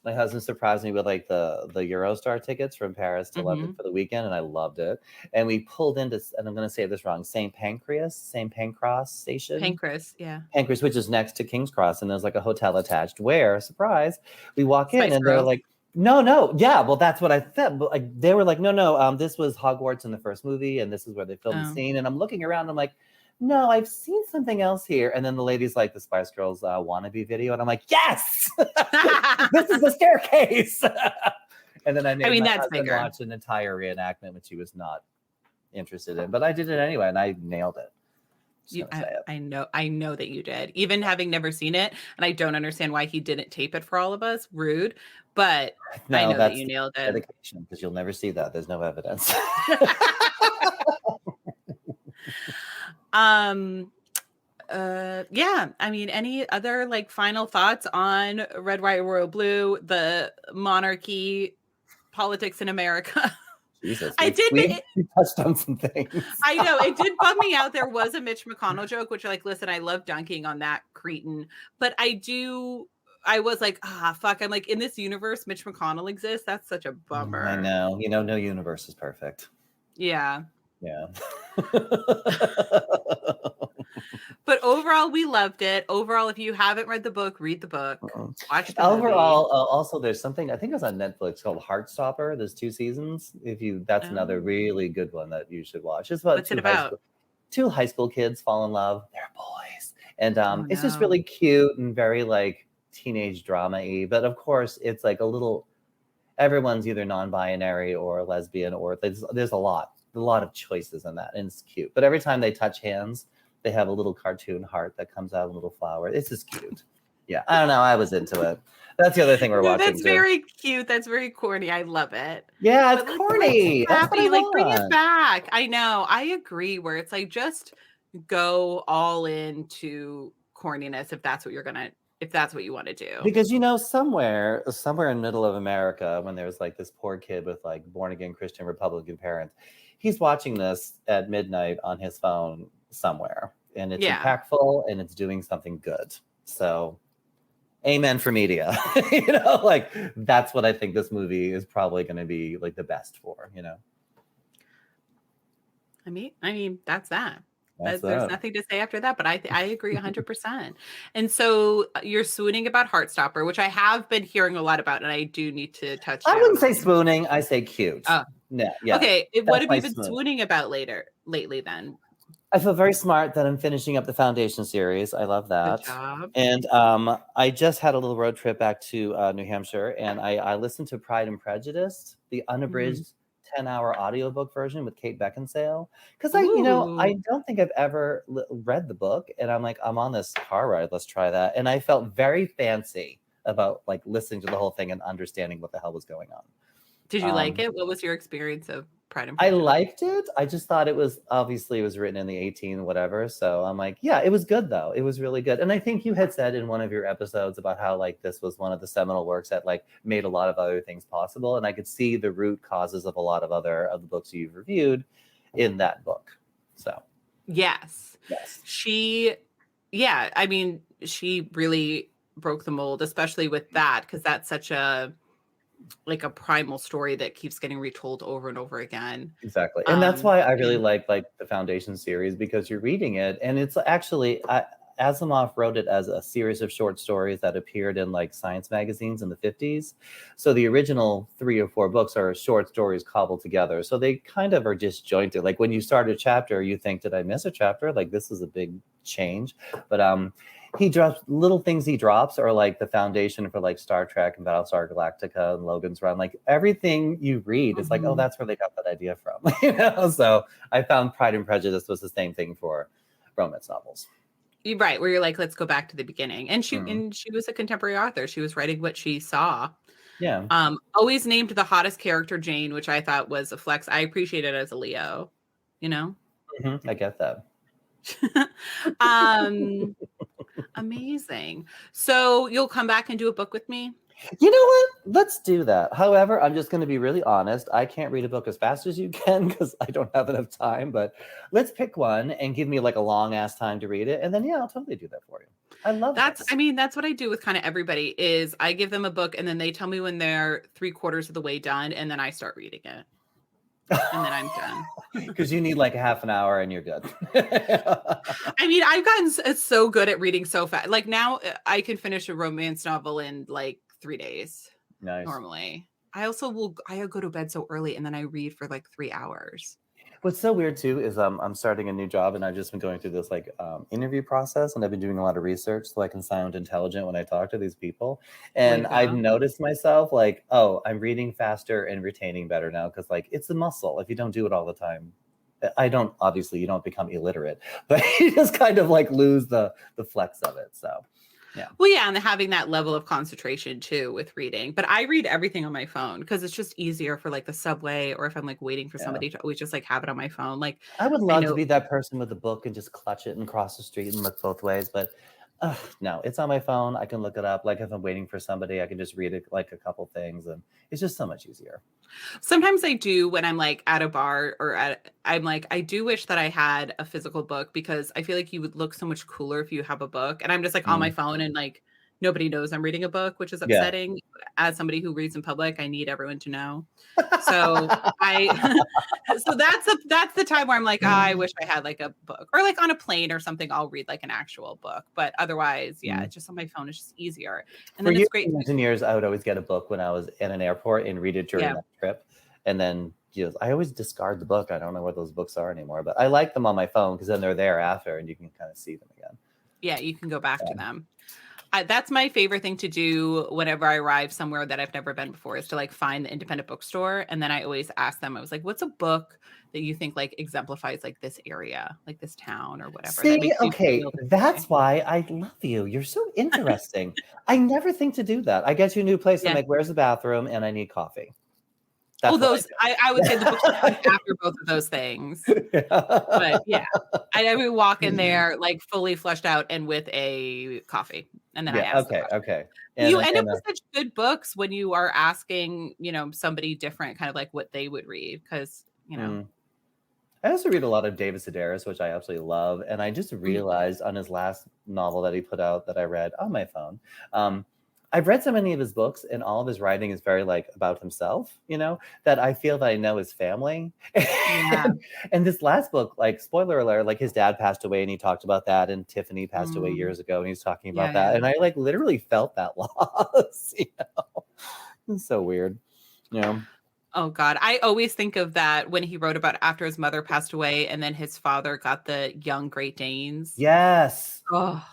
My husband surprised me with like the Eurostar tickets from Paris to London for the weekend, and I loved it. And we pulled into, and I'm going to say this wrong, St. Pancras station. Pancras, which is next to King's Cross, and there's like a hotel attached. Where, surprise, we walk in and they're like, no, yeah, well, that's what I said. But like they were like, no, this was Hogwarts in the first movie, and this is where they filmed the scene. And I'm looking around, I'm like, no, I've seen something else here. And then the lady's like, the Spice Girls wannabe video. And I'm like, yes, this is the staircase. And then I made my husband watch an entire reenactment, which he was not interested in. But I did it anyway, and I nailed it. I know that you did, even having never seen it. And I don't understand why he didn't tape it for all of us. Rude. But no, I know that you nailed it. Dedication, because you'll never see that. There's no evidence. Yeah, I mean, any other like final thoughts on Red, White, Royal, Blue, the monarchy, politics in America? Jesus, we touched on some things. I know it did bum me out. There was a Mitch McConnell joke, which like, listen, I love dunking on that cretin, but I was like, fuck. I'm like, in this universe, Mitch McConnell exists. That's such a bummer. I know. You know, no universe is perfect. Yeah. Yeah. But overall, we loved it. Overall, if you haven't read the book, read the book. Watch the overall, also there's something I think it was on Netflix called Heartstopper. There's 2 seasons. That's another really good one that you should watch. It's about two high school kids fall in love. They're boys, and it's just really cute and very like teenage drama-y, but of course it's like a little, everyone's either non-binary or lesbian, or there's a lot of choices in that, and it's cute. But every time they touch hands, they have a little cartoon heart that comes out, a little flower. It's just cute. Yeah, I don't know. I was into it. That's the other thing we're watching. That's very cute. That's very corny. I love it. Yeah, it's But corny. That's what I like bring it want. back. I know. I agree. Where it's like just go all into corniness if that's what you're gonna, if that's what you want to do. Because somewhere in middle of America, when there's like this poor kid with like born again Christian Republican parents, he's watching this at midnight on his phone somewhere, and it's impactful and it's doing something good. So amen for media. Like that's what I think this movie is probably going to be like the best for. I mean that's that. There's nothing to say after that, but I agree 100%. And so you're swooning about Heartstopper, which I have been hearing a lot about, and I do need to touch. I wouldn't say swooning. I say cute. Oh, no, yeah. Okay, what have you been swooning about lately then? I feel very smart that I'm finishing up the Foundation series. I love that. Good job. And I just had a little road trip back to New Hampshire, and I listened to Pride and Prejudice, the unabridged 10-hour audiobook version with Kate Beckinsale. Because I don't think I've ever read the book, and I'm like, I'm on this car ride. Let's try that. And I felt very fancy about like listening to the whole thing and understanding what the hell was going on. Did you like it? What was your experience of Pride and I Prejudice? liked it. I just thought it was written in the 18 whatever. So I'm like, yeah, it was good though. It was really good. And I think you had said in one of your episodes about how like this was one of the seminal works that like made a lot of other things possible. And I could see the root causes of a lot of the books you've reviewed in that book. So yes. She really broke the mold, especially with that, because that's such a primal story that keeps getting retold over and over again. Exactly. And that's why I really like the Foundation series, because you're reading it and it's actually Asimov wrote it as a series of short stories that appeared in like science magazines in the 50s. So the original 3 or 4 books are short stories cobbled together. So they kind of are disjointed. Like when you start a chapter, you think, did I miss a chapter? Like this is a big change. But he drops little things he drops are like the foundation for like Star Trek and Battlestar Galactica and Logan's Run. Like everything you read is like, oh, that's where they got that idea from. So I found Pride and Prejudice was the same thing for romance novels. Right, where you're like, let's go back to the beginning. And she was a contemporary author. She was writing what she saw. Yeah. Always named the hottest character Jane, which I thought was a flex. I appreciate it as a Leo, I get that. Amazing. So you'll come back and do a book with me? You know what? Let's do that. However, I'm just going to be really honest. I can't read a book as fast as you can because I don't have enough time. But let's pick one and give me like a long ass time to read it. And then, I'll totally do that for you. I love that. That's what I do with kind of everybody is I give them a book and then they tell me when they're 3/4 of the way done. And then I start reading it. And then I'm done. Because you need like a half an hour and you're good. I've gotten so good at reading so fast. Like now I can finish a romance novel in like 3 days. Nice. Normally. I go to bed so early and then I read for like 3 hours. What's so weird too is I'm starting a new job and I've just been going through this like interview process, and I've been doing a lot of research so I can sound intelligent when I talk to these people. And I've noticed myself like, oh, I'm reading faster and retaining better now because like it's a muscle. If you don't do it all the time, you don't become illiterate, but you just kind of like lose the flex of it. So yeah. Well, yeah, and having that level of concentration too with reading. But I read everything on my phone because it's just easier for like the subway, or if I'm like waiting for somebody to always just like have it on my phone. Like I would love to be that person with a book and just clutch it and cross the street and look both ways, but no, it's on my phone. I can look it up. Like if I'm waiting for somebody, I can just read it like a couple things, and it's just so much easier. Sometimes I do when I'm like at a bar I'm like, I do wish that I had a physical book because I feel like you would look so much cooler if you have a book. And I'm just like on my phone and like nobody knows I'm reading a book, which is upsetting. Yeah. As somebody who reads in public, I need everyone to know. So so that's the time where I'm like, I wish I had like a book, or like on a plane or something, I'll read like an actual book. But otherwise, it's just on my phone. It's just easier. And then it's great. For years, I would always get a book when I was in an airport and read it during that trip. And then I always discard the book. I don't know where those books are anymore, but I like them on my phone because then they're there after and you can kind of see them again. Yeah, you can go back to them. That's my favorite thing to do whenever I arrive somewhere that I've never been before, is to like find the independent bookstore. And then I always ask them, I was like, what's a book that you think like exemplifies like this area, like this town or whatever, that See, makes you okay, feel this way? that's why I love you. You're so interesting. I never think to do that. I get to a new place, I'm Yeah. like, where's the bathroom? And I need coffee. That's Oh, what those, I would say the bookstore comes after both of those things. But I yeah, I would walk in do. there like fully flushed out and with a coffee. And then I Yeah, ask the okay, question. okay. You And end up and with such good books when you are asking, somebody different, kind of like what they would read. Cause, mm. I also read a lot of David Sedaris, which I absolutely love. And I just Mm. realized on his last novel that he put out that I read on my phone. I've read so many of his books, and all of his writing is very like about himself, that I feel that I know his family. Yeah. And this last book, like spoiler alert, like his dad passed away and he talked about that, and Tiffany passed away Mm. years ago and he's talking Yeah, about yeah. that. And I like literally felt that loss. It's so weird. Oh God. I always think of that when he wrote about after his mother passed away and then his father got the young Great Danes. Yes. Oh,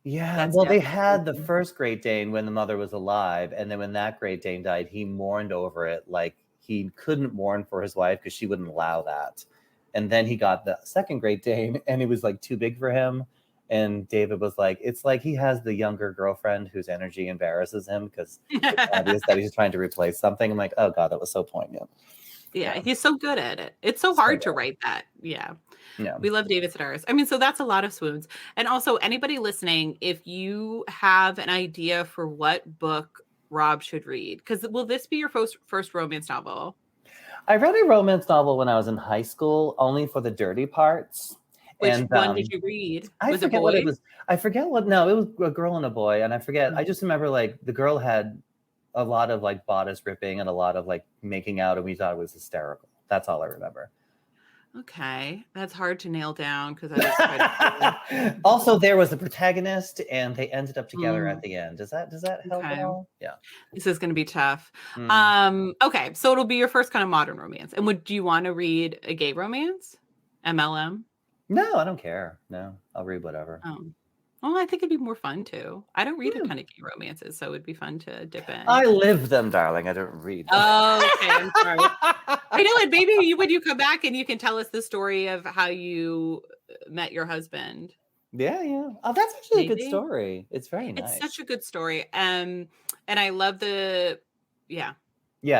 Yeah, that's well, they had the devastating. first Great Dane when the mother was alive, and then when that Great Dane died, he mourned over it like he couldn't mourn for his wife because she wouldn't allow that. And then he got the second Great Dane, and it was like too big for him. And David was like, it's like he has the younger girlfriend whose energy embarrasses him because it's obvious that he's trying to replace something. I'm like, oh God, that was so poignant. Yeah, Yeah, he's so good at it. It's so so hard to good. write that. Yeah. Yeah. We love David Sedaris. I mean, so that's a lot of swoons. And also, anybody listening, if you have an idea for what book Rob should read, because will this be your first romance novel? I read a romance novel when I was in high school, only for the dirty parts. Which And one did you read? I Was it forget what it boys? was. I forget what. No, it was a girl and a boy, and I forget. I Mm. just remember like the girl had a lot of like bodice ripping and a lot of like making out, and we thought it was hysterical. That's all I remember. Okay, that's hard to nail down because that is quite a few. Also, there was a protagonist, and they ended up together at Mm, the end. Does that help at okay, all? Yeah. this is going to be tough. Mm. Okay, so it'll be your first kind of modern romance. And do you want to read a gay romance? MLM? No, I don't care. No, I'll read whatever. Oh. Well, I think it'd be more fun too. I don't read a Yeah. ton of gay romances, so it'd be fun to dip in. I live them, darling. I don't read them. Oh, okay, I'm sorry. I know, and maybe when you come back and you can tell us the story of how you met your husband. Yeah, yeah. Oh, that's actually a good Maybe. story. It's very It's such nice. a good story. And I love yeah, Yeah,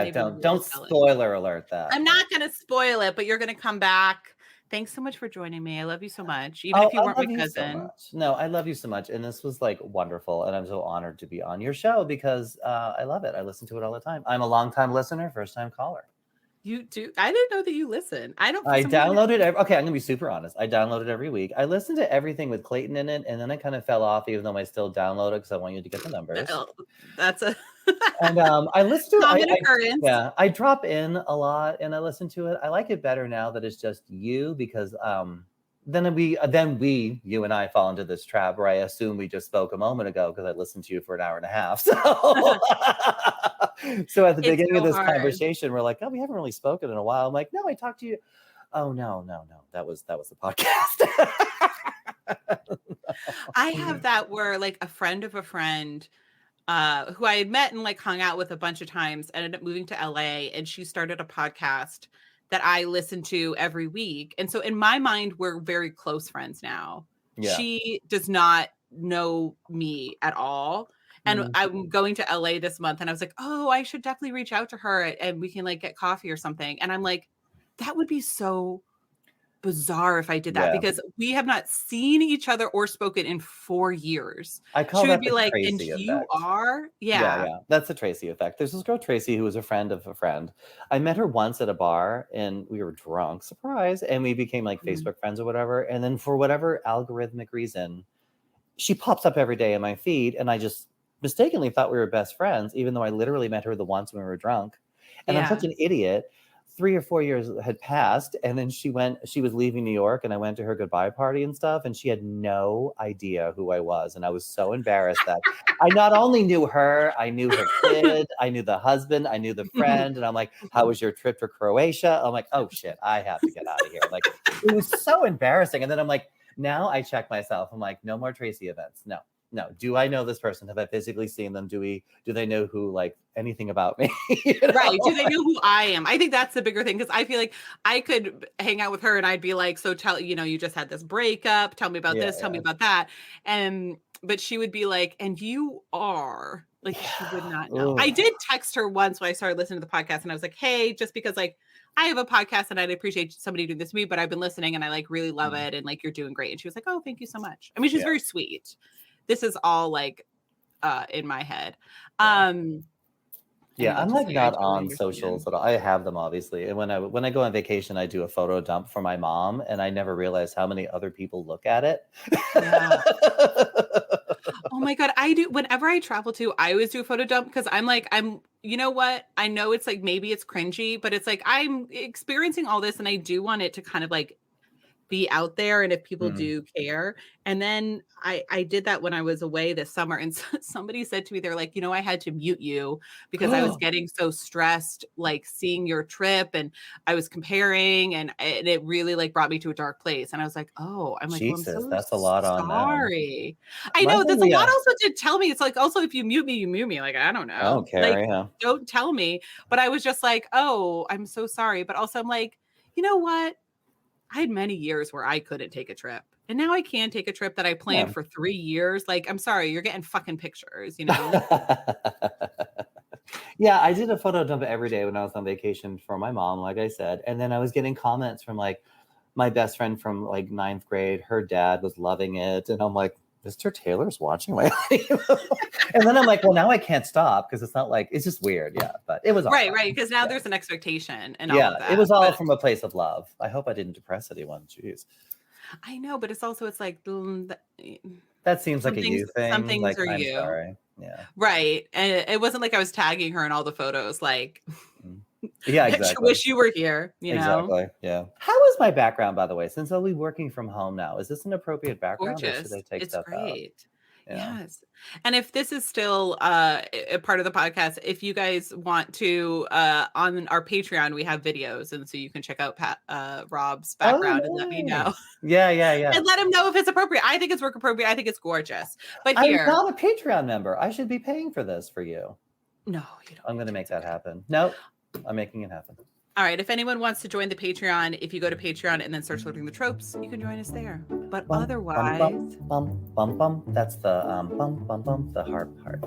maybe don't we'll tell it. spoiler alert that. I'm not gonna spoil it, but you're gonna come back. Thanks so much for joining me. I love you so much, even Oh, if you I weren't my love you so cousin. much. No, I love you so much. And this was like wonderful. And I'm so honored to be on your show because I love it. I listen to it all the time. I'm a long-time listener, first-time caller. You do. I didn't know that you listen. I don't for I some reason. download it. Okay, I'm gonna be super honest. I download it every week. I listen to everything with Clayton in it, and then I kind of fell off, even though I still download it because I want you to get the numbers. Oh, that's a And I listen to common occurrence. yeah, I drop in a lot and I listen to it. I like it better now that it's just you because then you and I fall into this trap where I assume we just spoke a moment ago because I listened to you for an hour and a half. So so at the It's beginning of so this hard. conversation, we're like, oh, we haven't really spoken in a while. I'm like, no, I talked to you. Oh no. That was the podcast. I have that where like a friend of a friend who I had met and like hung out with a bunch of times ended up moving to LA, and she started a podcast that I listen to every week. And so in my mind, we're very close friends now. Yeah. She does not know me at all. And Mm. I'm going to LA this month, and I was like, oh, I should definitely reach out to her and we can like get coffee or something. And I'm like, that would be so bizarre if I did that Yeah. because we have not seen each other or spoken in 4 years. I call She would that be the like, "And Tracy you effect. are?" Yeah, Yeah. yeah. That's the Tracy effect. There's this girl, Tracy, who was a friend of a friend. I met her once at a bar and we were drunk, surprise, and we became like Mhm. Facebook friends or whatever. And then for whatever algorithmic reason, she pops up every day in my feed. And I just mistakenly thought we were best friends, even though I literally met her the once when we were drunk. And I'm such Yeah. an idiot. 3 or 4 years had passed, and then she was leaving New York, and I went to her goodbye party and stuff, and she had no idea who I was. And I was so embarrassed that I not only knew her, I knew her kid, I knew the husband, I knew the friend. And I'm like, how was your trip to Croatia? I'm like, oh shit, I have to get out of here. Like, it was so embarrassing. And then I'm like, now I check myself. I'm like, no more Tracy events. No. No. Do I know this person? Have I physically seen them? Do they know who, like, anything about me? Right. Do they know who I am? I think that's the bigger thing, because I feel like I could hang out with her and I'd be like, so you just had this breakup. Tell me about this. Tell me about that. But she would be like, and you are like, she would not know. I did text her once when I started listening to the podcast, and I was like, hey, just because like I have a podcast and I'd appreciate somebody doing this to me, but I've been listening and I like really love it. And like, you're doing great. And she was like, oh, thank you so much. I mean, she's very sweet. This is all like in my head. I'm like not on socials at all. I have them obviously. And when I go on vacation, I do a photo dump for my mom, and I never realized how many other people look at it. Yeah. Oh my God. I do. Whenever I travel to, I always do a photo dump, because you know what? I know it's like, maybe it's cringy, but it's like, I'm experiencing all this and I do want it to kind of like be out there, and if people do care. And then I did that when I was away this summer, and somebody said to me, they're like, I had to mute you because I was getting so stressed, like seeing your trip, and I was comparing, and it really like brought me to a dark place. And I was like, oh, I'm like, Jesus, well, I'm so that's a lot on them. sorry. I know that's a lot also to tell me. It's like, also, if you mute me, you mute me. Like, I don't know. I don't care. Like, don't tell me. But I was just like, oh, I'm so sorry. But also I'm like, you know what? I had many years where I couldn't take a trip, and now I can take a trip that I planned for 3 years. Like, I'm sorry, you're getting fucking pictures, Yeah, I did a photo dump every day when I was on vacation for my mom, like I said. And then I was getting comments from like my best friend from like 9th grade. Her dad was loving it. And I'm like, Mr. Taylor's watching my And then I'm like, well, now I can't stop, because it's not like, it's just weird. Yeah. But it was all right. Because now there's an expectation and all of that. It was all from a place of love. I hope I didn't depress anyone. Jeez. I know, but it's like that seems like a you thing. Some things like, are I'm you. Sorry. Yeah. Right. And it wasn't like I was tagging her in all the photos, like yeah, exactly. I wish you were here, know? Exactly. Yeah. How is my background, by the way? Since I'll be working from home now, is this an appropriate background? Gorgeous. Or should I take it's stuff great. out? Yeah. Yes. And if this is still a part of the podcast, if you guys want to, on our Patreon, we have videos. And so you can check out Rob's background and let me know. Yeah. And let him know if it's appropriate. I think it's work appropriate. I think it's gorgeous. But I'm not a Patreon member. I should be paying for this for you. No, you don't. I'm going to make that happen. No, I'm making it happen. All right. If anyone wants to join the Patreon, if you go to Patreon and then search Living the Tropes, you can join us there. But otherwise, that's the harp part.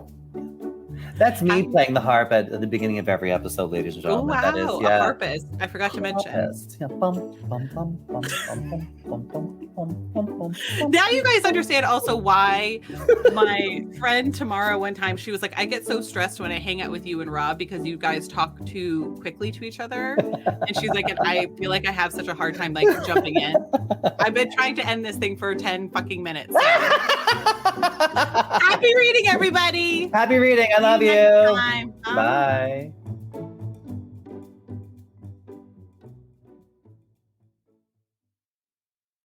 That's me playing the harp at the beginning of every episode, ladies and gentlemen. Oh, wow. That is, a harpist. I forgot to mention. Yeah. Now you guys understand also why my friend Tamara one time, she was like, I get so stressed when I hang out with you and Rob because you guys talk too quickly to each other. And she's like, and I feel like I have such a hard time like jumping in. I've been trying to end this thing for 10 fucking minutes. So. Happy reading, everybody. Happy reading. I love you. Bye.